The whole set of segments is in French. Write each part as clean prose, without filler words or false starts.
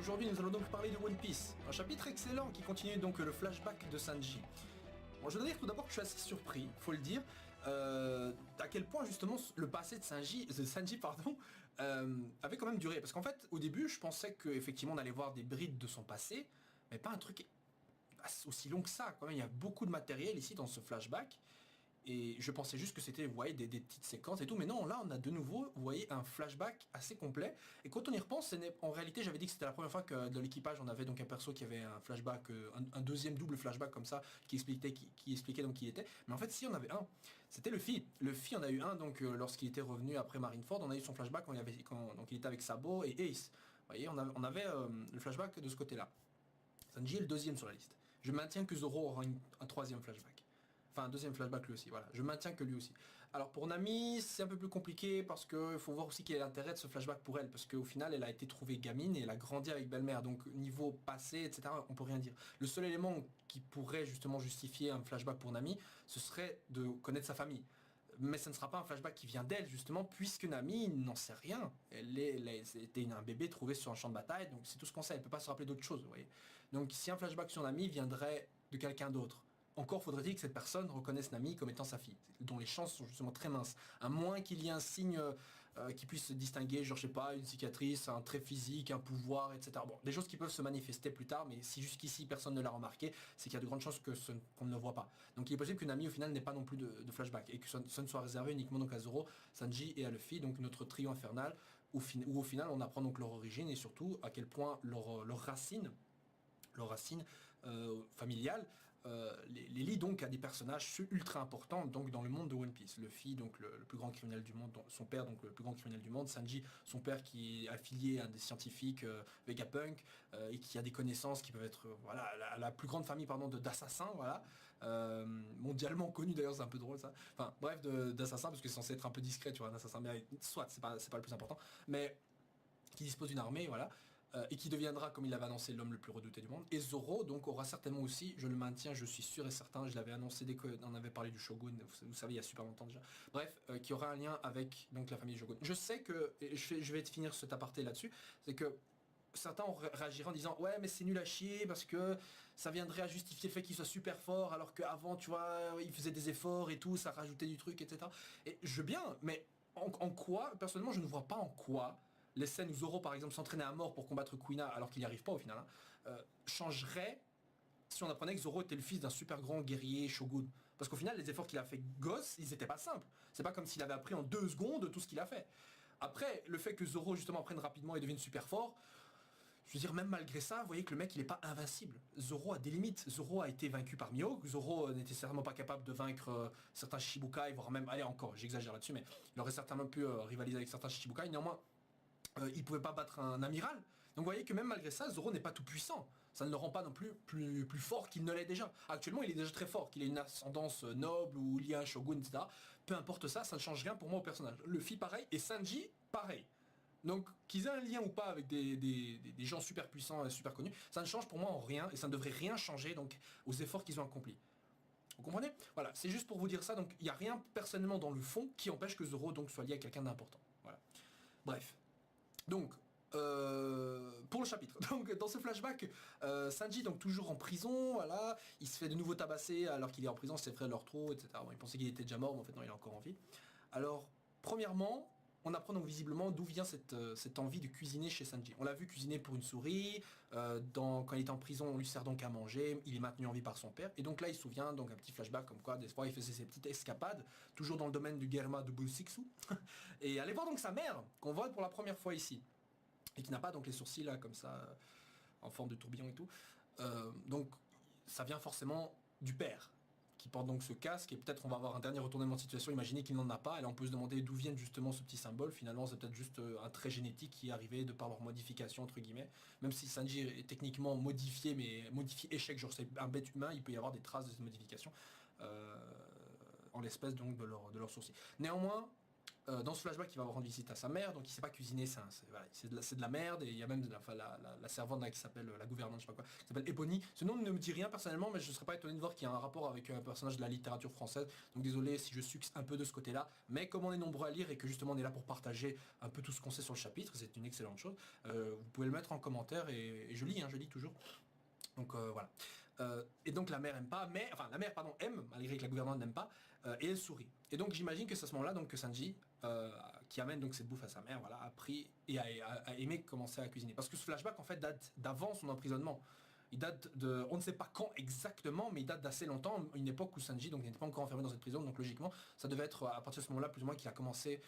Aujourd'hui nous allons donc parler de One Piece, un chapitre excellent qui continue donc le flashback de Sanji. Bon, je dois dire tout d'abord que je suis assez surpris, faut le dire, à quel point justement le passé de Sanji avait quand même duré. Parce qu'en fait, au début, je pensais qu'effectivement on allait voir des brides de son passé, mais pas un truc aussi long que ça. Quand même, il y a beaucoup de matériel ici dans ce flashback. Et je pensais juste que c'était, vous voyez, des petites séquences et tout, mais non, là on a de nouveau, vous voyez, un flashback assez complet. Et quand on y repense, en réalité, j'avais dit que c'était la première fois que dans l'équipage, on avait donc un perso qui avait un flashback, un deuxième double flashback comme ça, qui expliquait donc qui il était. Mais en fait, si on avait un, c'était Luffy. Luffy, on a eu un donc lorsqu'il était revenu après Marineford, on a eu son flashback donc il était avec Sabo et Ace. Vous voyez, on avait le flashback de ce côté-là. Sanji est le deuxième sur la liste. Je maintiens que Zoro aura un troisième flashback. Enfin, un deuxième flashback lui aussi, voilà. Je maintiens que lui aussi. Alors pour Nami, c'est un peu plus compliqué parce qu'il faut voir aussi quel est l'intérêt de ce flashback pour elle. Parce qu'au final, elle a été trouvée gamine et elle a grandi avec belle-mère. Donc niveau passé, etc., on peut rien dire. Le seul élément qui pourrait justement justifier un flashback pour Nami, ce serait de connaître sa famille. Mais ce ne sera pas un flashback qui vient d'elle, justement, puisque Nami n'en sait rien. C'était un bébé trouvé sur un champ de bataille, donc c'est tout ce qu'on sait. Elle ne peut pas se rappeler d'autre chose, vous voyez. Donc si un flashback sur Nami viendrait de quelqu'un d'autre, encore faudrait-il que cette personne reconnaisse Nami comme étant sa fille, dont les chances sont justement très minces. À moins qu'il y ait un signe qui puisse se distinguer, genre je sais pas, une cicatrice, un trait physique, un pouvoir, etc. Bon, des choses qui peuvent se manifester plus tard, mais si jusqu'ici personne ne l'a remarqué, c'est qu'il y a de grandes chances qu'on ne le voit pas. Donc il est possible que Nami au final n'ait pas non plus de flashback, et que ce ne soit réservé uniquement donc à Zoro, Sanji et à Luffy, donc notre trio infernal, où au final on apprend donc leur origine et surtout à quel point leur racine familiale les lie donc à des personnages ultra importants donc dans le monde de One Piece. Luffy donc le plus grand criminel du monde, son père donc le plus grand criminel du monde, Sanji son père qui est affilié à des scientifiques Vegapunk et qui a des connaissances qui peuvent être voilà la plus grande famille pardon d'assassins voilà mondialement connu d'ailleurs, c'est un peu drôle ça, enfin bref d'assassins parce que c'est censé être un peu discret tu vois, un assassin, mais soit c'est pas le plus important, mais qui dispose d'une armée, voilà, et qui deviendra, comme il l'avait annoncé, l'homme le plus redouté du monde. Et Zoro, donc, aura certainement aussi, je le maintiens, je suis sûr et certain, je l'avais annoncé dès qu'on avait parlé du Shogun, vous savez, il y a super longtemps déjà, bref, qui aura un lien avec donc la famille Shogun. Je sais que, et je vais finir cet aparté là-dessus, c'est que certains réagiraient en disant ouais mais c'est nul à chier parce que ça viendrait à justifier le fait qu'il soit super fort alors qu'avant tu vois il faisait des efforts et tout, ça rajoutait du truc etc. Et je veux bien, mais en quoi, personnellement je ne vois pas en quoi les scènes où Zoro par exemple s'entraînait à mort pour combattre Kuina alors qu'il n'y arrive pas au final changerait si on apprenait que Zoro était le fils d'un super grand guerrier shogun. Parce qu'au final les efforts qu'il a fait gosse ils étaient pas simples, c'est pas comme s'il avait appris en 2 secondes tout ce qu'il a fait. Après le fait que Zoro justement apprenne rapidement et devienne super fort, je veux dire, même malgré ça, vous voyez que le mec, il est pas invincible. Zoro a des limites. Zoro a été vaincu par Mihawk. Zoro n'était certainement pas capable de vaincre certains Shichibukai, voire même, allez encore, j'exagère là-dessus, mais il aurait certainement pu rivaliser avec certains Shichibukai. Néanmoins, il pouvait pas battre un amiral. Donc vous voyez que même malgré ça, Zoro n'est pas tout puissant. Ça ne le rend pas non plus fort qu'il ne l'est déjà. Actuellement, il est déjà très fort, qu'il ait une ascendance noble ou lié à un shogun, etc. Peu importe ça, ça ne change rien pour moi au personnage. Luffy, pareil, et Sanji, pareil. Donc qu'ils aient un lien ou pas avec des gens super puissants et super connus, ça ne change pour moi en rien et ça ne devrait rien changer donc aux efforts qu'ils ont accomplis. Vous comprenez? Voilà, c'est juste pour vous dire ça, donc il n'y a rien personnellement dans le fond qui empêche que Zoro donc soit lié à quelqu'un d'important. Voilà. Bref. Donc, pour le chapitre. Donc dans ce flashback, Sanji donc toujours en prison, voilà, il se fait de nouveau tabasser alors qu'il est en prison, ses frères leur trop, etc. Bon, il pensait qu'il était déjà mort, mais en fait non, il est encore en vie. Alors, premièrement, on apprend donc visiblement d'où vient cette envie de cuisiner chez Sanji. On l'a vu cuisiner pour une souris, quand il est en prison, on lui sert donc à manger, il est maintenu en vie par son père, et donc là il se souvient, donc un petit flashback comme quoi des fois il faisait ses petites escapades, toujours dans le domaine du Germa de Bulsiksu, et allez voir donc sa mère, qu'on voit pour la première fois ici, et qui n'a pas donc les sourcils là comme ça, en forme de tourbillon et tout, donc ça vient forcément du père, qui porte donc ce casque, et peut-être on va avoir un dernier retournement de situation, imaginez qu'il n'en a pas, et là on peut se demander d'où viennent justement ce petit symbole, finalement c'est peut-être juste un trait génétique qui est arrivé de par leur modification entre guillemets, même si Sanji est techniquement modifié, mais modifié échec, genre c'est un bête humain, il peut y avoir des traces de cette modification, en l'espèce donc de leur sourcil. Néanmoins, dans ce flashback, il va rendre visite à sa mère, donc il sait pas cuisiner, c'est de la merde, et il y a même la servante là, qui s'appelle la gouvernante, je sais pas quoi, qui s'appelle Ebony. Ce nom ne me dit rien personnellement, mais je serais pas étonné de voir qu'il y a un rapport avec un personnage de la littérature française. Donc désolé si je succe un peu de ce côté-là, mais comme on est nombreux à lire et que justement on est là pour partager un peu tout ce qu'on sait sur le chapitre, c'est une excellente chose. Vous pouvez le mettre en commentaire et je lis toujours. Donc voilà. Et donc la mère aime pas, mais enfin la mère pardon aime malgré que la gouvernante n'aime pas, et elle sourit. Et donc j'imagine que c'est à ce moment-là donc que Sanji, qui amène donc cette bouffe à sa mère, voilà, a pris et a aimé commencer à cuisiner. Parce que ce flashback en fait date d'avant son emprisonnement. Il date de, on ne sait pas quand exactement, mais il date d'assez longtemps, une époque où Sanji donc n'était pas encore enfermé dans cette prison, donc logiquement ça devait être à partir de ce moment-là plus ou moins qu'il a commencé,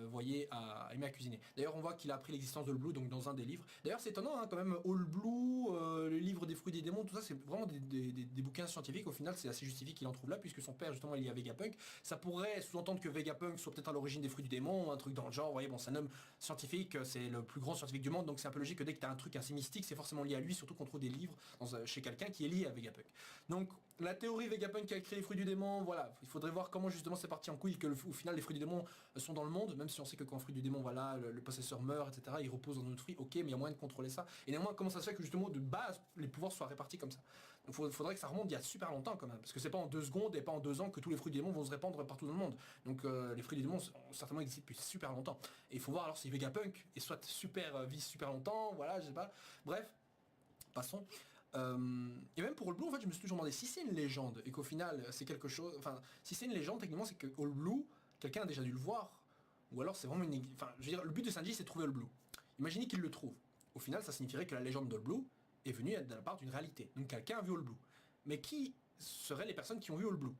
voyez, à aimer à cuisiner. D'ailleurs on voit qu'il a appris l'existence de All Blue donc dans un des livres. D'ailleurs c'est étonnant hein, quand même, All Blue, le livre des fruits des démons, tout ça c'est vraiment des bouquins scientifiques. Au final c'est assez justifié qu'il en trouve là puisque son père justement il y a Vegapunk. Ça pourrait sous-entendre que Vegapunk soit peut-être à l'origine des fruits du démon, un truc dans le genre. Vous voyez, bon c'est un homme scientifique, c'est le plus grand scientifique du monde, donc c'est un peu logique que dès que tu as un truc assez mystique c'est forcément lié à lui, surtout qu'on trouve des livres chez quelqu'un qui est lié à Vegapunk. Donc la théorie Vegapunk qui a créé les fruits du démon, voilà, il faudrait voir comment justement c'est parti en couille, que au final les fruits du démon sont dans le monde, même si on sait que quand le fruit du démon, voilà, le possesseur meurt, etc., il repose dans notre fruit, ok, mais il y a moyen de contrôler ça. Et néanmoins, comment ça se fait que justement de base les pouvoirs soient répartis comme ça? Donc il faudrait que ça remonte il y a super longtemps quand même, parce que c'est pas en 2 secondes et pas en 2 ans que tous les fruits du démon vont se répandre partout dans le monde. Donc les fruits du démon ont certainement existé depuis super longtemps. Et il faut voir alors si Vegapunk est soit super vit super longtemps, voilà, je sais pas. Bref, passons. Et même pour All Blue, en fait, je me suis toujours demandé si c'est une légende et qu'au final c'est quelque chose. Enfin, si c'est une légende, techniquement, c'est que All Blue, quelqu'un a déjà dû le voir, ou alors c'est vraiment une. Enfin, je veux dire, le but de Sanji, c'est de trouver All Blue. Imaginez qu'il le trouve. Au final, ça signifierait que la légende d'All Blue est venue de la part d'une réalité. Donc quelqu'un a vu All Blue. Mais qui seraient les personnes qui ont vu All Blue?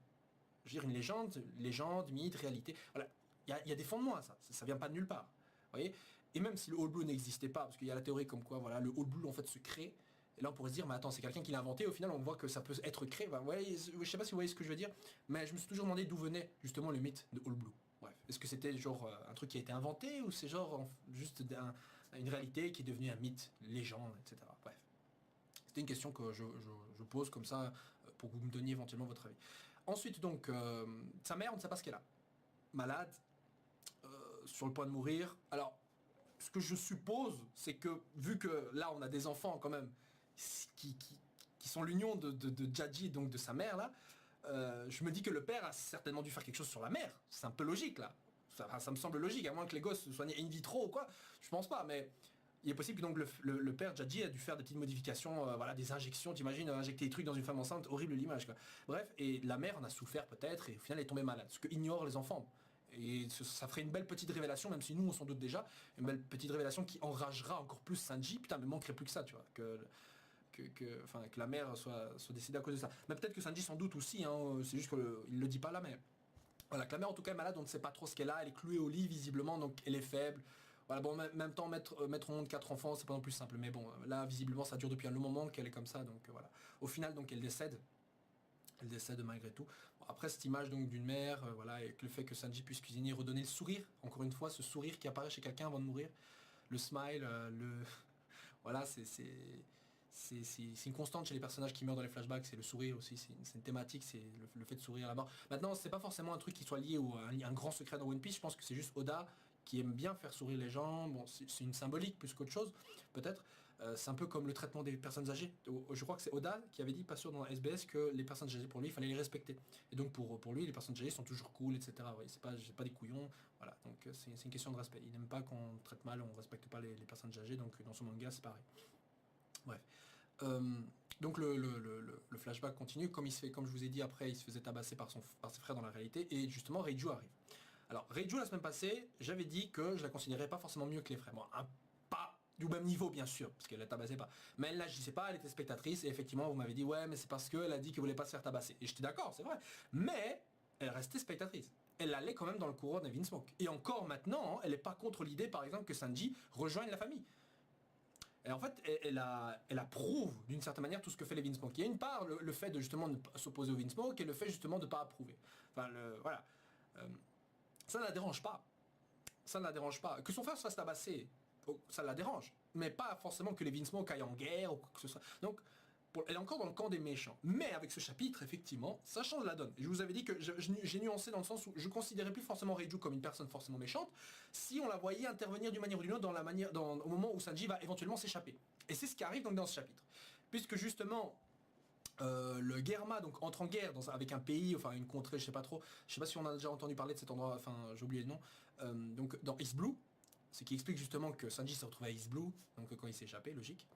Je veux dire, une légende, mythe, réalité. Voilà, il y a des fondements à ça. Ça vient pas de nulle part. Vous voyez? Et même si le All Blue n'existait pas, parce qu'il y a la théorie comme quoi, voilà, le All Blue en fait se crée. Et là, on pourrait se dire, mais attends, c'est quelqu'un qui l'a inventé. Au final, on voit que ça peut être créé. Enfin, ouais, je sais pas si vous voyez ce que je veux dire, mais je me suis toujours demandé d'où venait justement le mythe de All Blue. Bref, est-ce que c'était genre un truc qui a été inventé ou c'est genre juste une réalité qui est devenue un mythe, légende, etc. Bref, c'était une question que je pose comme ça pour que vous me donniez éventuellement votre avis. Ensuite, donc, sa mère, on ne sait pas ce qu'elle a. Malade, sur le point de mourir. Alors, ce que je suppose, c'est que vu que là, on a des enfants quand même qui, qui, qui sont l'union de Jaji, donc de sa mère là, je me dis que le père a certainement dû faire quelque chose sur la mère. C'est un peu logique là. Ça me semble logique, à moins que les gosses soient nés in vitro ou quoi. Je pense pas, mais il est possible que donc le père Jaji a dû faire des petites modifications, voilà, des injections. T'imagines injecter des trucs dans une femme enceinte, horrible l'image quoi. Bref, et la mère en a souffert peut-être et au final elle est tombée malade. Ce que ignorent les enfants. Et ça ferait une belle petite révélation, même si nous on s'en doute déjà, une belle petite révélation qui enragera encore plus Sanji. Putain, mais manquerait plus que ça, tu vois, que la mère soit décédée à cause de ça. Mais peut-être que Sanji s'en doute aussi, hein, c'est juste qu'il le dit pas là, mais voilà, que la mère en tout cas est malade, on ne sait pas trop ce qu'elle a, elle est clouée au lit visiblement, donc elle est faible. Voilà, bon, en même temps, mettre au monde 4 enfants, c'est pas non plus simple, mais bon, là, visiblement, ça dure depuis un long moment qu'elle est comme ça, donc voilà. Au final, donc, elle décède. Elle décède malgré tout. Bon, après cette image donc d'une mère, voilà, et que le fait que Sanji puisse cuisiner, redonner le sourire, encore une fois, ce sourire qui apparaît chez quelqu'un avant de mourir, le smile, voilà, c'est une constante chez les personnages qui meurent dans les flashbacks, c'est le sourire aussi, c'est une thématique, c'est le fait de sourire à la mort. Maintenant, c'est pas forcément un truc qui soit lié à un grand secret dans One Piece, je pense que c'est juste Oda qui aime bien faire sourire les gens, bon, c'est une symbolique plus qu'autre chose, peut-être. C'est un peu comme le traitement des personnes âgées. Je crois que c'est Oda qui avait dit, pas sûr dans la SBS, que les personnes âgées pour lui, il fallait les respecter. Et donc pour lui, les personnes âgées sont toujours cool, etc. Ouais, c'est pas des couillons, voilà. Donc c'est une question de respect. Il n'aime pas qu'on traite mal, on respecte pas les personnes âgées, donc dans son manga c'est pareil. Bref. Donc le flashback continue, comme je vous ai dit après, il se faisait tabasser par ses frères dans la réalité, et justement Reiju arrive. Alors Reiju la semaine passée, j'avais dit que je la considérais pas forcément mieux que les frères. Bon, pas du même niveau bien sûr, parce qu'elle la tabassait pas. Mais elle n'agissait pas, elle était spectatrice, et effectivement vous m'avez dit ouais mais c'est parce qu'elle a dit qu'elle voulait pas se faire tabasser. Et j'étais d'accord, c'est vrai. Mais elle restait spectatrice. Elle allait quand même dans le courant de Vinsmoke. Et encore maintenant, elle n'est pas contre l'idée par exemple que Sanji rejoigne la famille. Et en fait, elle approuve d'une certaine manière tout ce que fait les Vinsmoke. Il y a une part, le fait de justement ne pas s'opposer au Vinsmoke et le fait justement de ne pas approuver. Enfin, voilà. Ça ne la dérange pas. Ça ne la dérange pas. Que son frère se fasse tabasser, ça la dérange. Mais pas forcément que les Vinsmoke aillent en guerre ou quoi que ce soit. Donc, elle est encore dans le camp des méchants. Mais avec ce chapitre, effectivement, ça change la donne. Je vous avais dit que j'ai nuancé dans le sens où je considérais plus forcément Reiju comme une personne forcément méchante, si on la voyait intervenir d'une manière ou d'une autre au moment où Sanji va éventuellement s'échapper. Et c'est ce qui arrive donc dans ce chapitre. Puisque justement, le Germa donc entre en guerre avec un pays, enfin une contrée, je sais pas si on a déjà entendu parler de cet endroit, enfin j'ai oublié le nom, donc dans East Blue, ce qui explique justement que Sanji s'est retrouvé à East Blue, donc quand il s'est échappé, logique.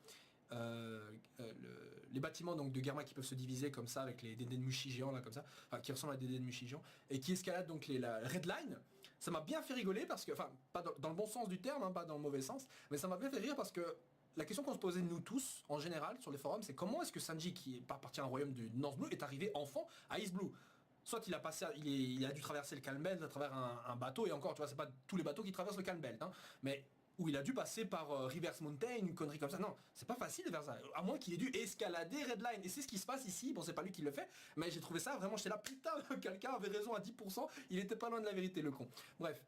Les bâtiments donc de Germa qui peuvent se diviser comme ça avec les Denmushi géants là comme ça, enfin qui ressemblent à des Denmushi géants et qui escaladent donc la Red Line. Ça m'a bien fait rigoler parce que, enfin pas dans le bon sens du terme, hein, pas dans le mauvais sens, mais ça m'a bien fait rire parce que la question qu'on se posait nous tous en général sur les forums, c'est comment est-ce que Sanji qui appartient à un royaume du North Blue est arrivé enfant à East Blue. Soit il a passé, il a dû traverser le Calm Belt à travers un bateau, et encore tu vois c'est pas tous les bateaux qui traversent le Calm Belt, hein, mais où il a dû passer par Reverse Mountain, une connerie comme ça. Non, c'est pas facile de faire ça. À moins qu'il ait dû escalader Red Line. Et c'est ce qui se passe ici. Bon, c'est pas lui qui le fait, mais j'ai trouvé ça vraiment, j'étais là, putain, quelqu'un avait raison à 10%, il était pas loin de la vérité, le con. Bref.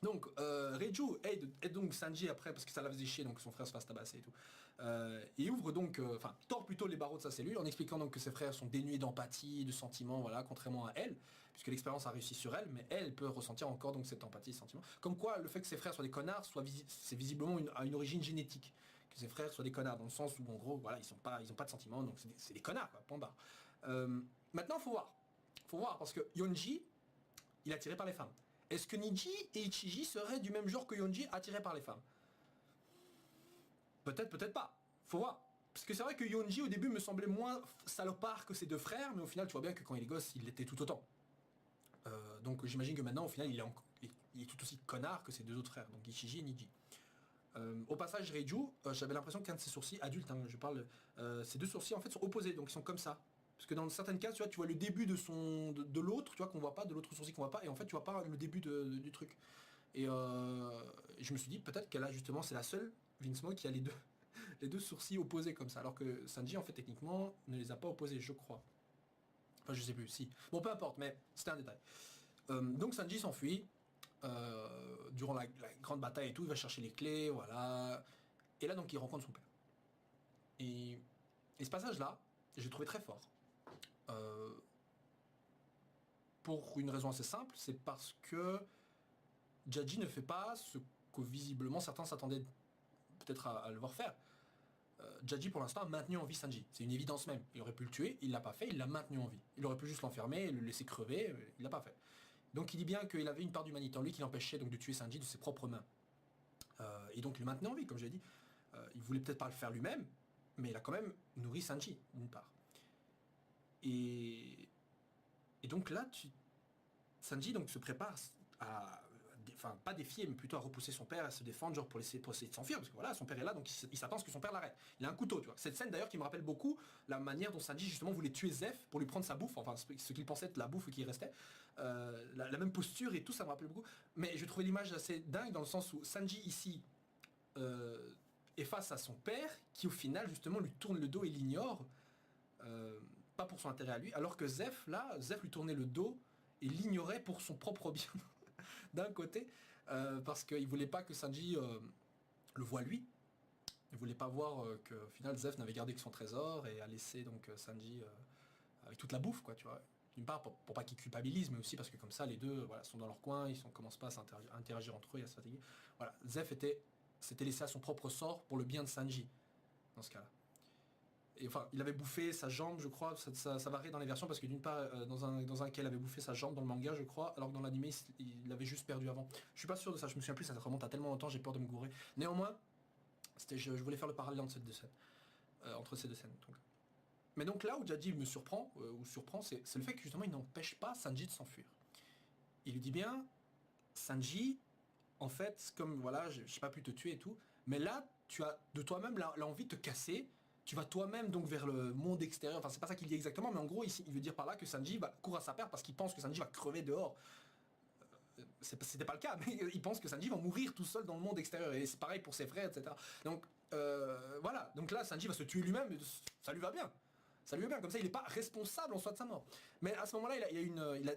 Donc, Reiju aide donc Sanji après, parce que ça la faisait chier, donc son frère se fasse tabasser et tout. Et ouvre donc, enfin, tord plutôt les barreaux de sa cellule en expliquant donc que ses frères sont dénués d'empathie, de sentiments, voilà, contrairement à elle, puisque l'expérience a réussi sur elle, mais elle peut ressentir encore donc cette empathie et sentiments. Comme quoi, le fait que ses frères soient des connards, c'est visiblement à une origine génétique. Que ses frères soient des connards, dans le sens où, en gros, voilà, ils ont pas de sentiments, donc c'est des connards, quoi, point barre. Maintenant, faut voir. Faut voir, parce que Yonji, il est attiré par les femmes. Est-ce que Niji et Ichiji seraient du même genre que Yonji, attirés par les femmes? Peut-être, peut-être pas. Faut voir. Parce que c'est vrai que Yonji au début me semblait moins salopard que ses deux frères, mais au final tu vois bien que quand il est gosse, il l'était tout autant. Donc j'imagine que maintenant au final il est tout aussi connard que ses deux autres frères, donc Ichiji et Niji. Au passage Reiju, j'avais l'impression qu'un de ses sourcils adultes, hein, je parle, ces deux sourcils en fait sont opposés, donc ils sont comme ça. Parce que dans certaines cas, tu vois le début de l'autre, tu vois qu'on voit pas, de l'autre sourcil qu'on voit pas, et en fait tu vois pas le début du truc. Et je me suis dit peut-être qu'elle a justement, c'est la seule Vinsmoke qui a les deux sourcils opposés comme ça, alors que Sanji en fait techniquement ne les a pas opposés, je crois. Enfin je sais plus, si. Bon peu importe, mais c'était un détail. Donc Sanji s'enfuit durant la grande bataille et tout, il va chercher les clés, voilà. Et là donc il rencontre son père. Et ce passage là, j'ai trouvé très fort. Pour une raison assez simple, c'est parce que Jaji ne fait pas ce que visiblement certains s'attendaient peut-être à le voir faire. Jaji pour l'instant a maintenu en vie Sanji, c'est une évidence même. Il aurait pu le tuer, il l'a pas fait, il l'a maintenu en vie. Il aurait pu juste l'enfermer, le laisser crever, il l'a pas fait. Donc il dit bien qu'il avait une part d'humanité en lui qui l'empêchait donc de tuer Sanji de ses propres mains. Et donc il le maintenait en vie, comme je l'ai dit. Il voulait peut-être pas le faire lui-même, mais il a quand même nourri Sanji, d'une part. Et donc là, Sanji donc, se prépare à, enfin pas défier, mais plutôt à repousser son père, à se défendre, genre pour essayer de s'enfuir, parce que voilà, son père est là, donc il s'attend à ce que son père l'arrête. Il a un couteau, tu vois. Cette scène d'ailleurs qui me rappelle beaucoup la manière dont Sanji justement voulait tuer Zeph pour lui prendre sa bouffe, enfin ce qu'il pensait être la bouffe qui restait. La même posture et tout, ça me rappelle beaucoup. Mais je trouvais l'image assez dingue dans le sens où Sanji ici est face à son père, qui au final justement lui tourne le dos et l'ignore. Pas pour son intérêt à lui, alors que Zeph lui tournait le dos et l'ignorait pour son propre bien d'un côté, parce qu'il voulait pas que Sanji le voie lui. Il voulait pas voir que au final Zeph n'avait gardé que son trésor et a laissé donc Sanji avec toute la bouffe, quoi, tu vois. D'une part pour pas qu'il culpabilise, mais aussi parce que comme ça les deux voilà, sont dans leur coin, ils commencent pas à interagir entre eux et à se fatiguer. Voilà, Zeph s'était laissé à son propre sort pour le bien de Sanji dans ce cas-là. Et enfin, il avait bouffé sa jambe, je crois, ça varie dans les versions, parce que d'une part, dans un cas, il avait bouffé sa jambe dans le manga, je crois, alors que dans l'anime, il l'avait juste perdu avant. Je suis pas sûr de ça, je me souviens plus, ça remonte à tellement longtemps, j'ai peur de me gourer. Néanmoins, je voulais faire le parallèle entre ces deux scènes. Donc. Mais donc là où Jaji me surprend, c'est le fait que justement, il n'empêche pas Sanji de s'enfuir. Il lui dit bien, Sanji, en fait, comme voilà, j'ai pas pu te tuer et tout, mais là, tu as de toi-même l'envie de te casser. Tu vas toi-même donc vers le monde extérieur, enfin c'est pas ça qu'il dit exactement, mais en gros il veut dire par là que Sanji court à sa perte parce qu'il pense que Sanji va crever dehors. C'était pas le cas, mais il pense que Sanji va mourir tout seul dans le monde extérieur, et c'est pareil pour ses frères, etc. Donc voilà, donc là Sanji va se tuer lui-même, ça lui va bien. Ça lui va bien, comme ça il n'est pas responsable en soi de sa mort. Mais à ce moment-là,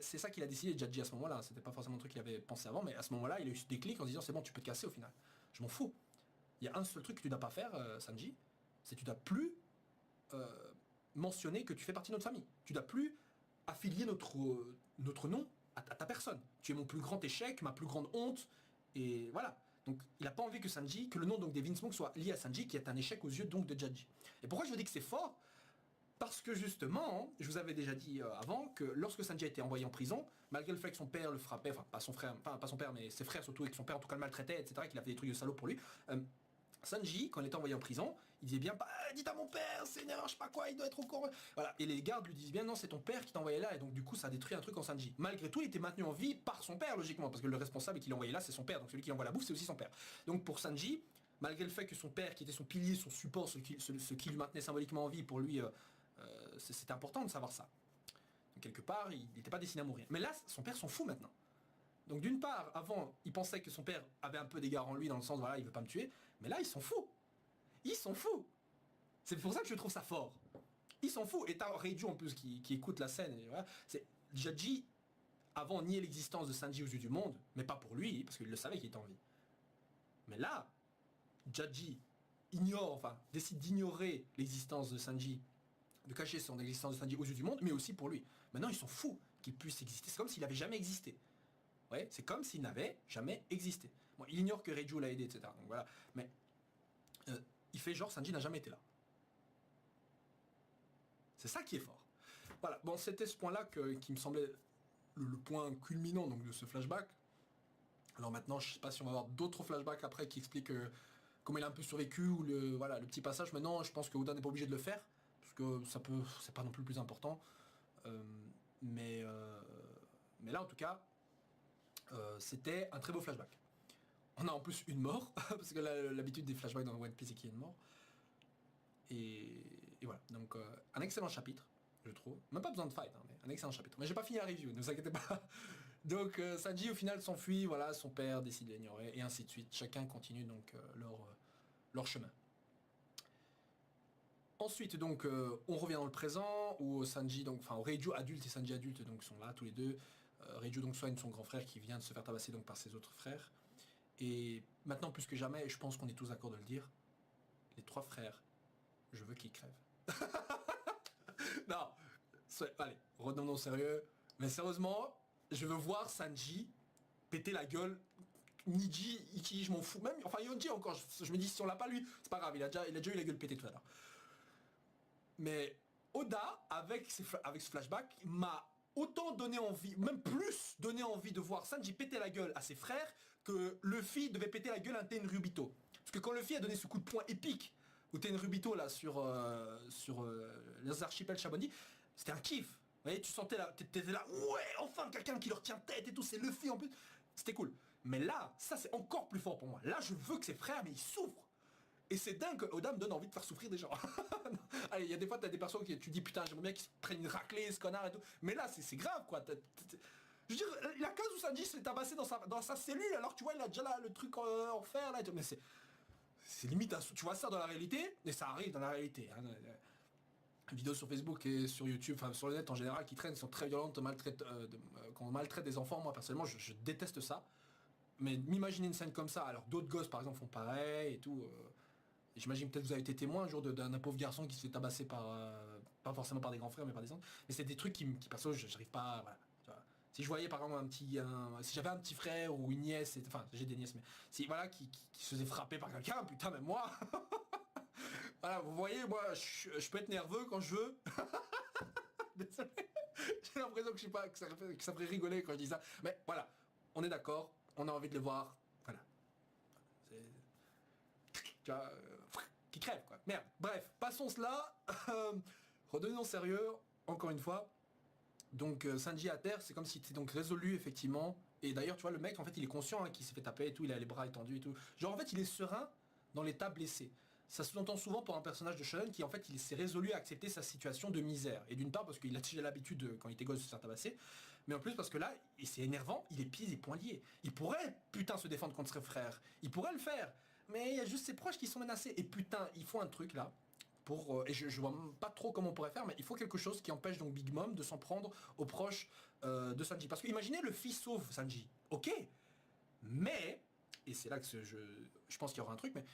c'est ça qu'il a décidé, Jaji à ce moment-là, c'était pas forcément un truc qu'il avait pensé avant, mais à ce moment-là il a eu ce déclic en se disant c'est bon, tu peux te casser au final. Je m'en fous. Il y a un seul truc que tu dois pas faire, Sanji, c'est que tu dois plus mentionner que tu fais partie de notre famille. Tu dois plus affilier notre nom à ta personne. Tu es mon plus grand échec, ma plus grande honte, et voilà. Donc il n'a pas envie que Sanji, que le nom donc des Vince Monk soit lié à Sanji, qui est un échec aux yeux donc de Judge. Et pourquoi je vous dis que c'est fort? Parce que justement, je vous avais déjà dit avant que lorsque Sanji a été envoyé en prison, malgré le fait que son père le frappait, enfin pas son frère, enfin pas son père, mais ses frères surtout, et que son père en tout cas le maltraitait, etc., qu'il a fait des trucs de salaud pour lui, Sanji, quand il était envoyé en prison, il disait bien, bah, dites à mon père, c'est une erreur, je sais pas quoi, il doit être au courant. Voilà. Et les gardes lui disent bien, non, c'est ton père qui t'a envoyé là, et donc du coup, ça a détruit un truc en Sanji. Malgré tout, il était maintenu en vie par son père, logiquement, parce que le responsable qui l'a envoyé là, c'est son père, donc celui qui envoie la bouffe, c'est aussi son père. Donc pour Sanji, malgré le fait que son père, qui était son pilier, son support, ce qui lui maintenait symboliquement en vie, pour lui, c'était important de savoir ça. Donc quelque part, il n'était pas destiné à mourir. Mais là, son père s'en fout maintenant. Donc d'une part, avant, il pensait que son père avait un peu d'égard en lui, dans le sens, voilà, il veut pas me tuer, mais là, il s'en fout. Il s'en fout. C'est pour ça que je trouve ça fort. Il s'en fout. Et t'as Reiju en plus qui écoute la scène. Et voilà. Judge, avant, niait l'existence de Sanji aux yeux du monde, mais pas pour lui, parce qu'il le savait qu'il était en vie. Mais là, Judge décide d'ignorer l'existence de Sanji, de cacher son existence de Sanji aux yeux du monde, mais aussi pour lui. Maintenant, il s'en fout qu'il puisse exister. C'est comme s'il n'avait jamais existé. Ouais, c'est comme s'il n'avait jamais existé. Bon, il ignore que Reiju l'a aidé, etc. Donc voilà. Mais il fait genre Sanji n'a jamais été là. C'est ça qui est fort. Voilà, bon, c'était ce point-là qui me semblait le point culminant donc, de ce flashback. Alors maintenant, je sais pas si on va avoir d'autres flashbacks après qui expliquent comment il a un peu survécu ou le petit passage. Maintenant, je pense que Oda n'est pas obligé de le faire parce que c'est pas non plus le plus important. Mais là, en tout cas, c'était un très beau flashback. On a en plus une mort parce que l'habitude des flashbacks dans One Piece c'est qu'il y a une mort. Et voilà, donc un excellent chapitre, je trouve. Même pas besoin de fight, hein, mais un excellent chapitre. Mais j'ai pas fini la review, ne vous inquiétez pas. Donc Sanji au final s'enfuit, voilà, son père décide de l'ignorer, et ainsi de suite. Chacun continue donc leur chemin. Ensuite donc on revient dans le présent, où Sanji, donc, enfin Reiju adulte et Sanji adulte donc sont là tous les deux. Reiju donc soigne son grand frère qui vient de se faire tabasser donc par ses autres frères. Et maintenant plus que jamais, je pense qu'on est tous d'accord de le dire, les trois frères, je veux qu'ils crèvent. Non, allez, redonnons sérieux. Mais sérieusement, je veux voir Sanji péter la gueule. Niji, Ichi, je m'en fous. Même, enfin Yonji encore, je me dis si on l'a pas lui, c'est pas grave, il a déjà eu la gueule pétée tout à l'heure. Mais Oda, avec ce flashback, m'a autant donné envie, même plus donné envie de voir Sanji péter la gueule à ses frères que Luffy devait péter la gueule à Tenryubito. Parce que quand Luffy a donné ce coup de poing épique au Tenryubito là sur les archipels Shabondi, c'était un kiff. Vous voyez, tu sentais là, t'étais là, ouais, enfin quelqu'un qui leur tient tête et tout, c'est Luffy en plus. C'était cool. Mais là, ça c'est encore plus fort pour moi. Là, je veux que ses frères, mais ils souffrent. Et c'est dingue que Oda me donne envie de faire souffrir des gens. Allez, il y a des fois, t'as des personnes qui tu dis putain, j'aimerais bien qu'ils se prennent une raclée, ce connard et tout. Mais là, c'est grave quoi. Je veux dire, la case où Sanji se fait tabasser dans sa cellule, alors tu vois, il a déjà là, le truc en fer là. Mais c'est limite, tu vois ça dans la réalité, et ça arrive dans la réalité. Hein. Les vidéos sur Facebook et sur YouTube, enfin sur le net en général, qui traînent, sont très violentes, quand on maltraite des enfants. Moi personnellement, je déteste ça. Mais m'imaginer une scène comme ça, alors d'autres gosses par exemple font pareil et tout. J'imagine peut-être vous avez été témoin un jour d'un pauvre garçon qui se fait tabasser par, pas forcément par des grands frères mais par des autres. Mais c'est des trucs qui perso, j'arrive pas, voilà, tu vois. Si je voyais par exemple si j'avais un petit frère ou une nièce, enfin j'ai des nièces, mais si voilà qui se faisait frapper par quelqu'un, putain mais moi, voilà, vous voyez, moi je peux être nerveux quand je veux. Désolé, j'ai l'impression que je sais pas, que ça ferait rigoler quand je dis ça. Mais voilà, on est d'accord, on a envie de les voir, voilà. C'est... Tu vois, qui crève quoi. Merde. Bref, passons cela. Redevenons sérieux, encore une fois. Donc Sanji à terre, c'est comme si c'était donc résolu effectivement. Et d'ailleurs, tu vois, le mec, en fait, il est conscient hein, qu'il s'est fait taper et tout, il a les bras étendus et tout. Genre, en fait, il est serein dans l'état blessé. Ça se sous-entend souvent pour un personnage de shonen qui, en fait, il s'est résolu à accepter sa situation de misère. Et d'une part, parce qu'il a déjà l'habitude, quand il était gosse, de se faire tabasser. Mais en plus, parce que là, et c'est énervant, il est pieds et poings liés. Il pourrait, putain, se défendre contre ses frères. Il pourrait le faire. Mais il y a juste ses proches qui sont menacés. Et putain, il faut un truc là. Et je vois pas trop comment on pourrait faire, mais il faut quelque chose qui empêche donc Big Mom de s'en prendre aux proches de Sanji. Parce que imaginez le fils sauve Sanji. Ok. Mais, et c'est là que je pense qu'il y aura un truc, mais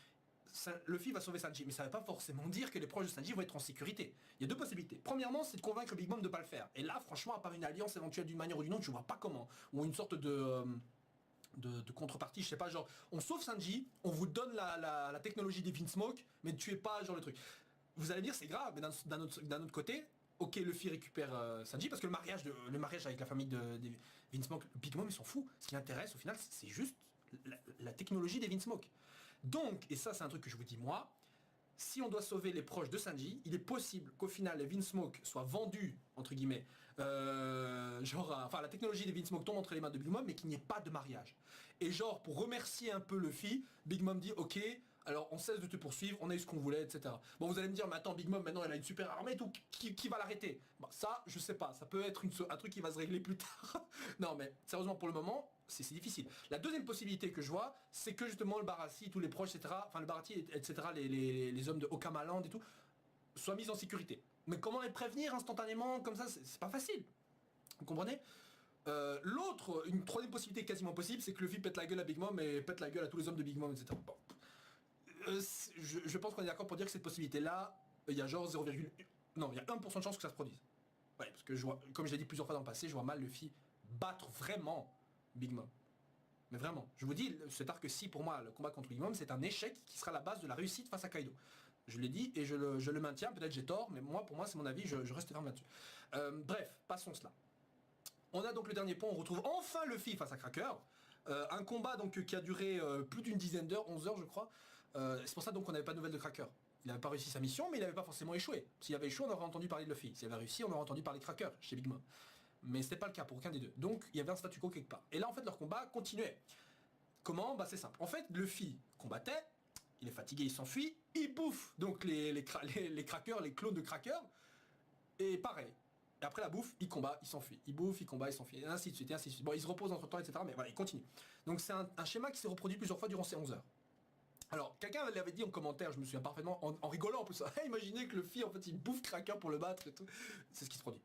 Luffy va sauver Sanji, mais ça ne veut pas forcément dire que les proches de Sanji vont être en sécurité. Il y a deux possibilités. Premièrement, c'est de convaincre Big Mom de ne pas le faire. Et là, franchement, à part une alliance éventuelle d'une manière ou d'une autre, je vois pas comment. Ou une sorte de contrepartie, je sais pas, genre, on sauve Sanji, on vous donne la technologie des Vinsmoke, mais ne tuez pas, genre, le truc. Vous allez me dire, c'est grave, mais d'un autre côté, ok, Luffy récupère Sanji, parce que le mariage avec la famille de Vinsmoke, Big Mom, il s'en fout. Ce qui l'intéresse, au final, c'est juste la technologie des Vinsmoke. Donc, et ça, c'est un truc que je vous dis, moi, si on doit sauver les proches de Sanji, il est possible qu'au final les Vinsmoke soient vendus, entre guillemets, enfin la technologie des Vinsmoke tombe entre les mains de Big Mom, mais qu'il n'y ait pas de mariage. Et genre, pour remercier un peu Luffy, Big Mom dit, ok, alors on cesse de te poursuivre, on a eu ce qu'on voulait, etc. Bon, vous allez me dire, mais attends, Big Mom, maintenant elle a une super armée, tout, qui va l'arrêter? Bon, ça, je sais pas, ça peut être un truc qui va se régler plus tard. Non, mais sérieusement, pour le moment, c'est difficile. La deuxième possibilité que je vois, c'est que justement le Barassi, tous les proches, etc., enfin le Barassi, etc., les hommes de Okamaland et tout, soient mis en sécurité. Mais comment les prévenir instantanément, comme ça, c'est pas facile. Vous comprenez? Une troisième possibilité quasiment possible, c'est que Luffy pète la gueule à Big Mom et pète la gueule à tous les hommes de Big Mom, etc. Bon. Je pense qu'on est d'accord pour dire que cette possibilité-là, il y a genre 0,1... Non, il y a 1% de chance que ça se produise. Ouais, parce que je vois, comme je l'ai dit plusieurs fois dans le passé, je vois mal Luffy battre vraiment Big Mom. Mais vraiment, je vous dis, cet arc-ci, pour moi, le combat contre Big Mom, c'est un échec qui sera la base de la réussite face à Kaido. Je l'ai dit et je le maintiens, peut-être j'ai tort, mais pour moi, c'est mon avis, je reste ferme là-dessus. Bref, passons cela. On a donc le dernier point, on retrouve enfin Luffy face à Cracker. Un combat donc qui a duré plus d'une dizaine d'heures, 11 heures je crois. C'est pour ça donc qu'on n'avait pas de nouvelles de Cracker. Il n'avait pas réussi sa mission, mais il n'avait pas forcément échoué. S'il avait échoué, on aurait entendu parler de Luffy. S'il avait réussi, on aurait entendu parler de Cracker chez Big Mom. Mais c'était pas le cas pour aucun des deux. Donc il y avait un statu quo quelque part. Et là en fait leur combat continuait. Comment? Bah c'est simple. En fait Luffy combattait, il est fatigué, il s'enfuit, il bouffe donc les crackers, les clones de crackers. Et pareil. Et après la bouffe, il combat, il s'enfuit. Il bouffe, il combat, il s'enfuit. Et ainsi de suite, et ainsi de suite. Bon, il se repose entre temps, etc. Mais voilà, il continue. Donc c'est un schéma qui s'est reproduit plusieurs fois durant ces 11 heures. Alors, quelqu'un l'avait dit en commentaire, je me souviens parfaitement, en rigolant en plus. Imaginez que le Luffy, en fait, il bouffe Cracker pour le battre et tout. C'est ce qui se produit.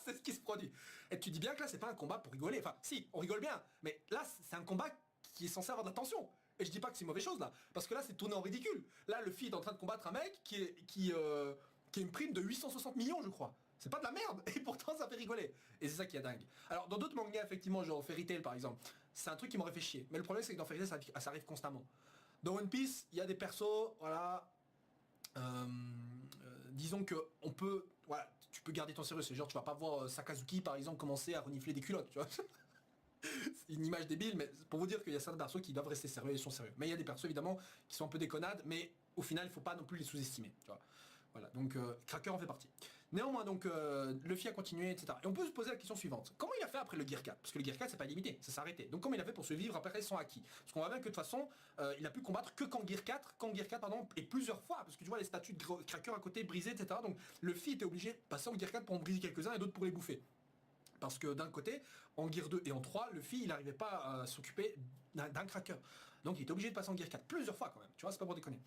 C'est ce qui se produit. Et tu dis bien que là, c'est pas un combat pour rigoler. Enfin, si, on rigole bien. Mais là, c'est un combat qui est censé avoir de l'attention. Et je dis pas que c'est une mauvaise chose là. Parce que là, c'est tourné en ridicule. Là, Luffy est en train de combattre un mec qui a une prime de 860 millions, je crois. C'est pas de la merde. Et pourtant, ça fait rigoler. Et c'est ça qui est dingue. Alors, dans d'autres mangas, effectivement, genre Fairy Tail par exemple, c'est un truc qui m'aurait fait chier. Mais le problème, c'est que dans Fairy Tail, ça arrive constamment. Dans One Piece, il y a des persos, voilà. Disons que on peut, voilà, tu peux garder ton sérieux. C'est genre, tu vas pas voir Sakazuki par exemple commencer à renifler des culottes, tu vois. C'est une image débile, mais pour vous dire qu'il y a certains persos qui doivent rester sérieux et sont sérieux. Mais il y a des persos évidemment qui sont un peu déconnades, mais au final, il faut pas non plus les sous-estimer, tu vois. Voilà, donc Cracker en fait partie. Néanmoins, donc Luffy a continué, etc. Et on peut se poser la question suivante. Comment il a fait après le Gear 4? Parce que le Gear 4, c'est pas limité, ça s'est arrêté. Donc comment il a fait pour survivre après son acquis? Parce qu'on voit bien que de toute façon, il a pu combattre que quand Gear 4, pardon, et plusieurs fois, parce que tu vois les statues de Cracker à côté brisées, etc. Donc Luffy était obligé de passer en Gear 4 pour en briser quelques-uns et d'autres pour les bouffer. Parce que d'un côté, en Gear 2 et en 3, Luffy, il n'arrivait pas à s'occuper d'un Cracker. Donc il était obligé de passer en Gear 4, plusieurs fois quand même, tu vois, c'est pas pour déconner.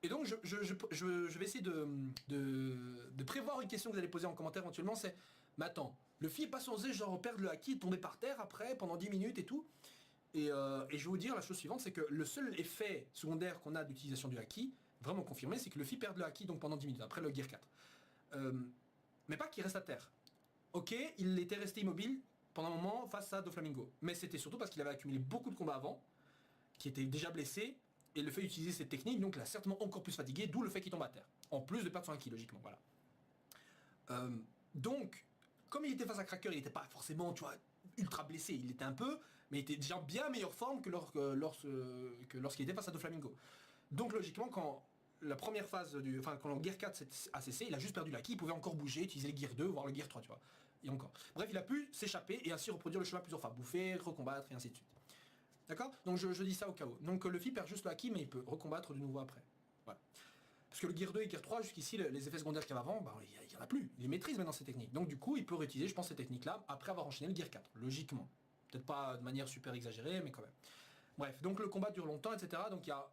Et donc je vais essayer de prévoir une question que vous allez poser en commentaire éventuellement, c'est, mais attends, Luffy est pas censé genre perdre le haki, tomber par terre après, pendant 10 minutes et tout. Et je vais vous dire la chose suivante, c'est que le seul effet secondaire qu'on a de l'utilisation du haki, vraiment confirmé, c'est que Luffy perd le haki donc pendant 10 minutes, après le Gear 4. Mais pas qu'il reste à terre. Ok, il était resté immobile pendant un moment face à Doflamingo. Mais c'était surtout parce qu'il avait accumulé beaucoup de combats avant, qui était déjà blessé, et le fait d'utiliser cette technique, donc l'a certainement encore plus fatigué, d'où le fait qu'il tombe à terre. En plus de perdre son haki, logiquement, voilà. Donc, comme il était face à Cracker, il n'était pas forcément, tu vois, ultra blessé, il était un peu, mais il était déjà bien meilleure forme que lorsqu'il était face à Doflamingo. Donc logiquement, quand la première phase quand le Gear 4 a cessé, il a juste perdu l'acquis, il pouvait encore bouger, utiliser le Gear 2, voire le Gear 3, tu vois. Et encore. Bref, il a pu s'échapper et ainsi reproduire le chemin plusieurs fois, bouffer, recombattre et ainsi de suite. D'accord? Donc je dis ça au cas où. Donc Luffy perd juste l'acquis, mais il peut recombattre de nouveau après. Voilà. Parce que le Gear 2 et Gear 3, jusqu'ici, les effets secondaires qu'il y avait avant, bah, il n'y en a plus. Il les maîtrise maintenant ces techniques. Donc du coup, il peut réutiliser, je pense, ces techniques-là après avoir enchaîné le Gear 4, logiquement. Peut-être pas de manière super exagérée, mais quand même. Bref, donc le combat dure longtemps, etc. Donc il y a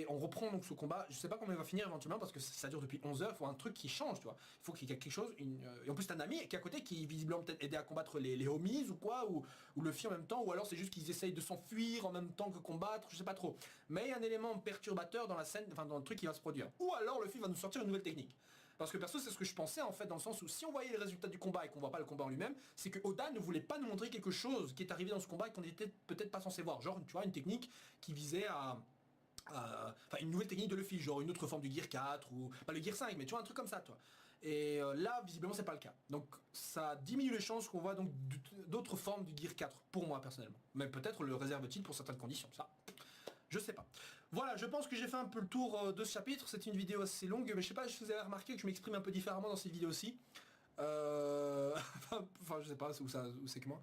on reprend donc ce combat, je sais pas comment il va finir éventuellement parce que ça dure depuis 11 heures, il faut un truc qui change, tu vois. Il faut qu'il y ait quelque chose, et en plus t'as un ami qui est à côté qui visiblement peut-être aider à combattre les homies ou quoi, ou Luffy en même temps, ou alors c'est juste qu'ils essayent de s'enfuir en même temps que combattre, je sais pas trop. Mais il y a un élément perturbateur dans la scène, enfin dans le truc qui va se produire. Ou alors Luffy va nous sortir une nouvelle technique. Parce que perso c'est ce que je pensais en fait dans le sens où si on voyait les résultats du combat et qu'on voit pas le combat en lui-même, c'est que Oda ne voulait pas nous montrer quelque chose qui est arrivé dans ce combat et qu'on était peut-être pas censé voir. Genre tu vois une technique qui visait enfin une nouvelle technique de Luffy, genre une autre forme du Gear 4 ou pas le Gear 5 mais tu vois un truc comme ça toi. Et là visiblement c'est pas le cas. Donc ça diminue les chances qu'on voit donc d'autres formes du Gear 4 pour moi personnellement. Mais peut-être le réserve-t-il pour certaines conditions, ça. Je sais pas. Voilà, je pense que j'ai fait un peu le tour de ce chapitre. C'est une vidéo assez longue, mais je sais pas, je vous avais remarqué que je m'exprime un peu différemment dans cette vidéo aussi. Enfin, je sais pas où c'est que moi.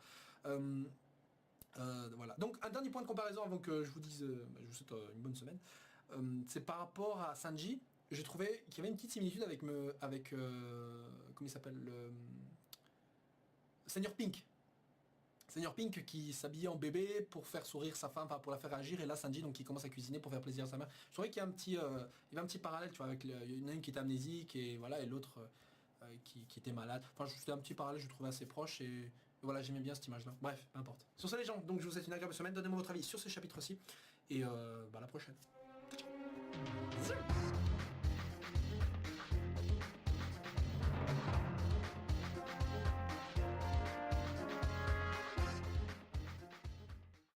Voilà. Donc un dernier point de comparaison avant que je vous dise, je vous souhaite une bonne semaine. C'est par rapport à Sanji. J'ai trouvé qu'il y avait une petite similitude avec comment il s'appelle, Senior Pink. Senior Pink qui s'habillait en bébé pour faire sourire sa femme, enfin pour la faire agir, et là Sanji donc qui commence à cuisiner pour faire plaisir à sa mère. Je trouvais qu'il y a il y avait un petit parallèle, tu vois, avec une qui était amnésique et voilà, et l'autre qui était malade. Enfin c'était un petit parallèle, je trouvais assez proche et voilà, j'aimais bien cette image là. Bref, peu importe. Sur ça les gens, donc je vous souhaite une agréable semaine, donnez-moi votre avis sur ce chapitre-ci et à la prochaine. Ciao.